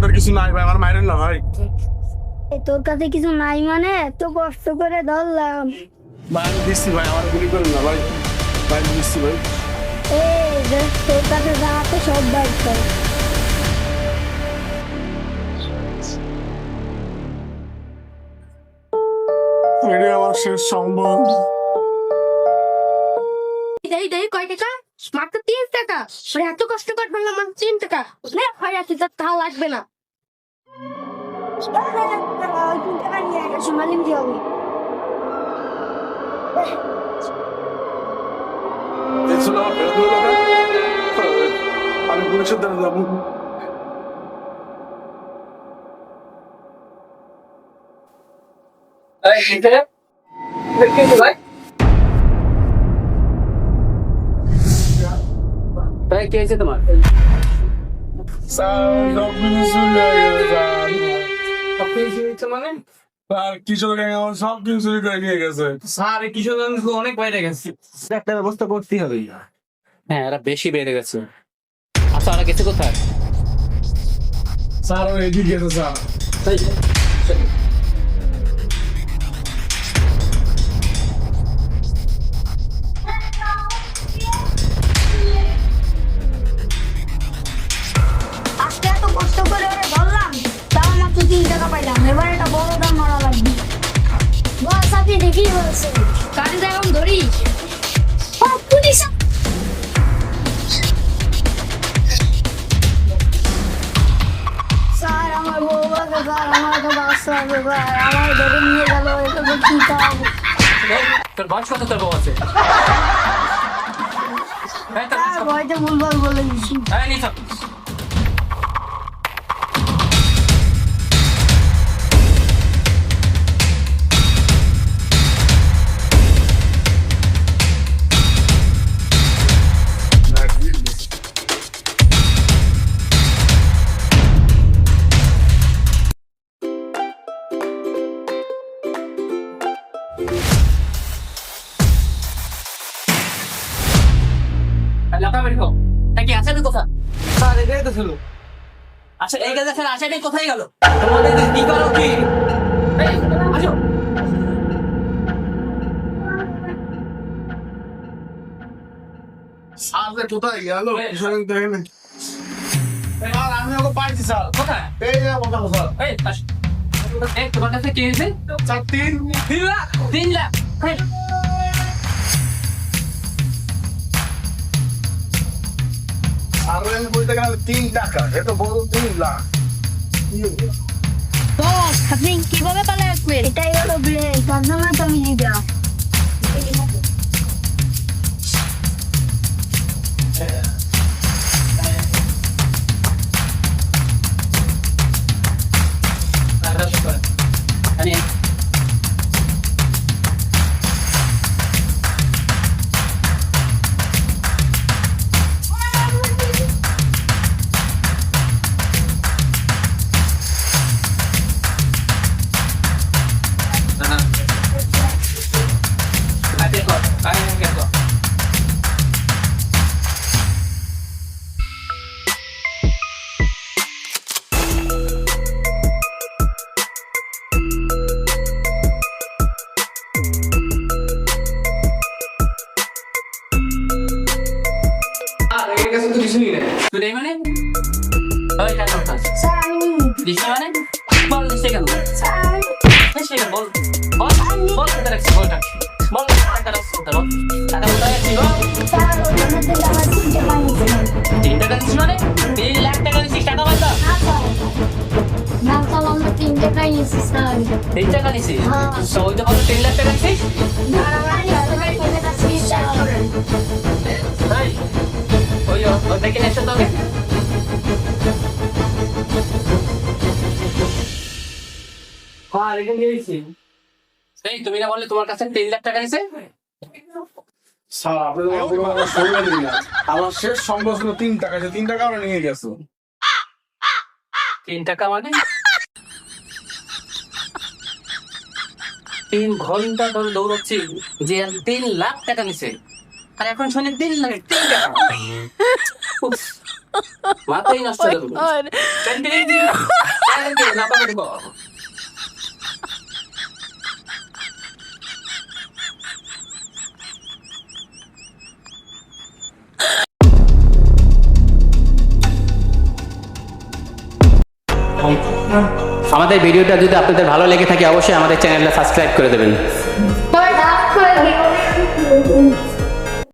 আপনার কিছু নাই ভাই, আমার মাইরেন না ভাই। তোর কাছে কিছু নাই মানে এত কষ্ট করে ধরলাম। ভাই আমি দিচ্ছি ভাই, আমার গুলি করেন না ভাই। ভাই আমি দিচ্ছি ভাই। এই দেখ, তোর কাছে যা আছে সব বাইর কর। এটা আমার শেষ সম্ভব। দেই দেই কয় টাকা? মাত্র 3 টাকা। মানে এত কষ্ট করে ধরলাম মাত্র 3 টাকা। নে হয় আছে যা তা লাগবে না। 3 টাকা নিয়ে গেছে মালিক দিয়ে হবে। দেখছো না আমার ফেরত হলো টাকা? আমি পুলিশের দ্বারা যাবো। ভাই কি হয়েছে তোমার? স্যার সব কিছু চুরি হয়ে গেছে স্যার। সব কিছু হয়েছে মানে? স্যার কিশোর গ্যাং আমার সব কিছু চুরি করে নিয়ে গেছে। স্যার এই কিশোর গঞ্জ তো অনেক বাইরে গেছে, একটা ব্যবস্থা করতেই হবে। হ্যাঁ এরা বেশি বেড়ে গেছে। আচ্ছা ওরা গেছে কোথায়? স্যার ও এদিকে গেছে স্যার। আজকে এত কষ্ট করে ওরে ধরলাম, তাও মাত্র 3 টাকা পাইলাম। এবার এটা বড় দাম মারা লাগবে। বস আপনি ঠিকই বলছেন, কাজে এখন ধরি। পুলিশ স্যার, আমার বউ আছে স্যার, আমার তো বাচ্চা আছে স্যার, আমার ধরে নিয়ে গেল। এটা তো কি কাজ? তোর বয়স কত? তোর বউ আছে? স্যার ভয়তে ভুলভাল বলে দিচ্ছি। স্যার এটাই তো ছিল। আচ্ছা এই কাজে স্যার আশাটাই কোথায় গেল? তোমাদের কি করো কি? এই, আসো। স্যার যে কোথায় গেল কিশোর গ্যাং দেখেন। স্যার আমি ওকে পাইছি স্যার। কোথায়? এই যে কথা স্যার। এই, আসো। এই, তোমার কাছে কি হয়েছে? স্যার 3 লাখ? 3 লাখ? এই, স্যার আমি বলতে গেলাম 3 টাকা, এটা বড় 3 লাখ। বস আপনি কিভাবে পালা রাখবেন? এটাই হলো ব্রেক, তার জন্য তো আমি দিবা। আমি তুই নেই মানে? ওই টাকা কোথায়? স্যার আমি দিশে মানে? বল দিশে কেন? স্যার আমি দিশে কেন? বল বল বল কোথায় রাখছি? বলটা বল টাকা রাখছি কোথায়? বল টাকা কোথায় রাখছি? বল স্যার ওখানে থেকে আমার 3 টাকা নিয়েছে। 3 টাকা দিচ্ছিস মানে? 3 লাখ টাকা দিচ্ছিস, টাকা বাঁধা? না স্যার, না স্যার আমরা 3 টাকাই নিয়েছি স্যার। 3 টাকা নিছিস? হ্যাঁ। তো ওই তো কত 3 লাখ টাকা নিছিস? না আমরা 4 টাকাই ফেলে দিচ্ছি স্যার। তাই? ওই দেখে নেশো তো আগে। আর এখানে গেছি। এই তুমি না বললে তোমার কাছে 3 লাখ টাকা নিছে? স্যার আপনি তো আমার সঙ্গে দিন না। আমার শেষ সম্ভব ছিল 3 টাকা, সে 3 টাকা আমরা নিয়ে গেছো। 3 টাকা মানে? 3 ঘন্টা ধরে দৌড়াচ্ছি যে 3 লাখ টাকা নিছে, আর এখন শুনে 3 লাখ 3 টাকা। উফ, মাথাই নষ্ট করে দেবো। না পাবে দেখো। আমাদের ভিডিওটা যদি আপনাদের ভালো লেগে থাকে অবশ্যই আমাদের চ্যানেলটা সাবস্ক্রাইব করে দেবেন।